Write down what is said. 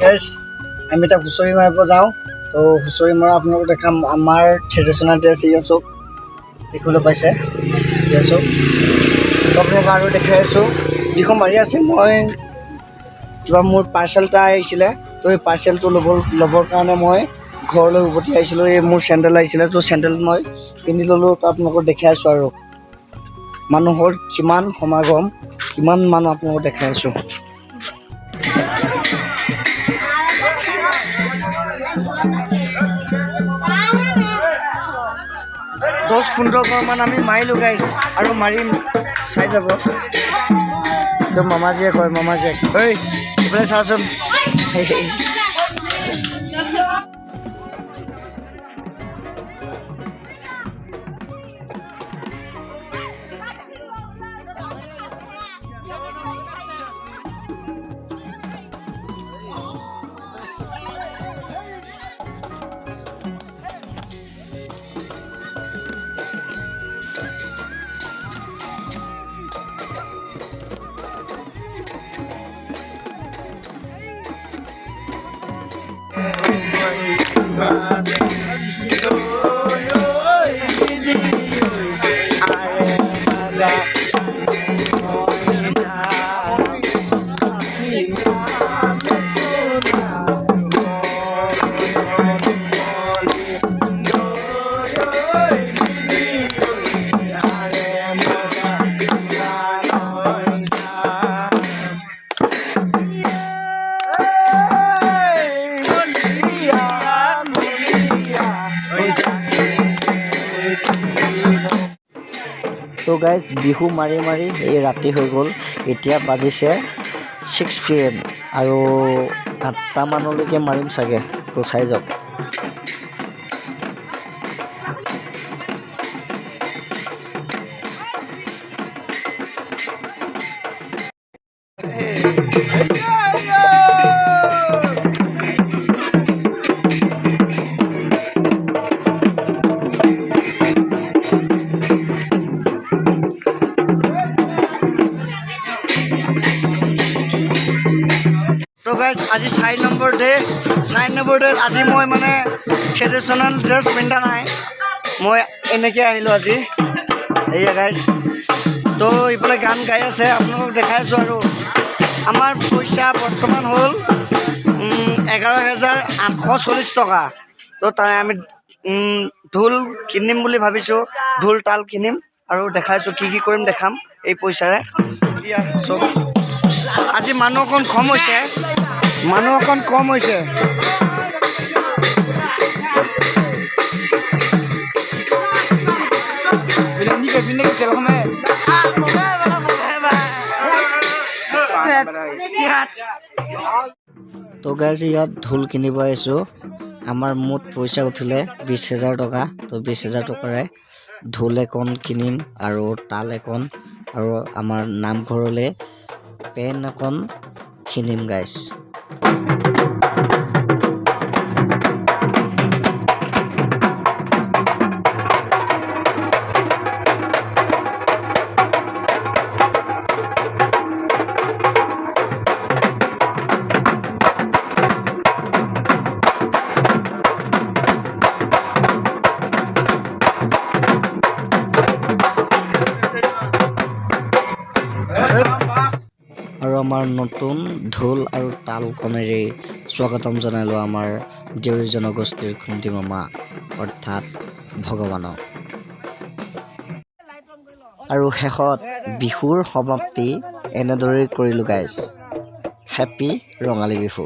guys আমি এটা হুঁচৰি মাৰিব যাওঁ তো হুঁচৰি মৰা আপোনালোকক দেখাম আমাৰ ট্ৰেডিশ্যনেল ড্ৰেছ এয়া চব দেখিবলৈ পাইছে এয়া চব আপোনালোকক আৰু দেখাই আছোঁ বিহু মাৰি আছে মই কিবা মোৰ পাৰ্চেল এটা আহিছিলে তো এই পাৰ্চেলটো ল'বৰ কাৰণে মই ঘৰলৈ উভতি আহিছিলোঁ এই মোৰ চেণ্ডেল আহিছিলে তো চেণ্ডেল মই পিন্ধি ল'লোঁ তো আপোনালোকক দেখাই আছোঁ আৰু মানুহৰ কিমান সমাগম কিমান মানুহ আপোনালোকক দেখাই আছোঁ 10-15 ঘৰমান আমি মাৰিলোঁ গাইছ আৰু মাৰিম চাই যাব তো মামাজীয়ে কয় মামাজীয়ে ঐ এইফালে চাচোন তো গাইজ বিহু মাৰি মাৰি এই ৰাতি হৈ গ'ল এতিয়া বাজিছে 6 PM আৰু 8টা মানলৈকে মাৰিম চাগে তো চাই যাওক তো গাইজ আজি 4 নম্বৰ ডে আজি মই মানে ট্ৰেডিশ্যনেল ড্ৰেছ পিন্ধা নাই মই এনেকৈ আহিলোঁ আজি এয়া গাইজ তো এইফালে গান গাই আছে আপোনালোকক দেখাই আছোঁ আৰু আমাৰ পইচা বৰ্তমান হ'ল 11,840 টকা তো তাৰে আমি ঢোল কিনিম বুলি ভাবিছোঁ ঢোল তাল কিনিম আৰু দেখাইছোঁ কি কৰিম দেখাম এই পইচাৰে দিয়া চব আজি মানুহ অকণ কম হৈছে তো গাইজ ইয়াত ঢোল কিনিব আহিছোঁ আমাৰ মুঠ পইচা উঠিলে 20,000 টকা তো 20,000 টকাৰে ঢোল এখন কিনিম আৰু তাল এখন আৰু আমাৰ নামঘৰলৈ পেন এখন কিনিম গাইজ আৰু আমাৰ নতুন ঢোল আৰু তালখনেৰে স্বাগতম জনালোঁ আমাৰ দেউৰী জনগোষ্ঠীৰ খুন্দি মামা অৰ্থাৎ ভগৱানক আৰু শেষত বিহুৰ সমাপ্তি এনেদৰে কৰিলোঁ গাইজ হেপী ৰঙালী বিহু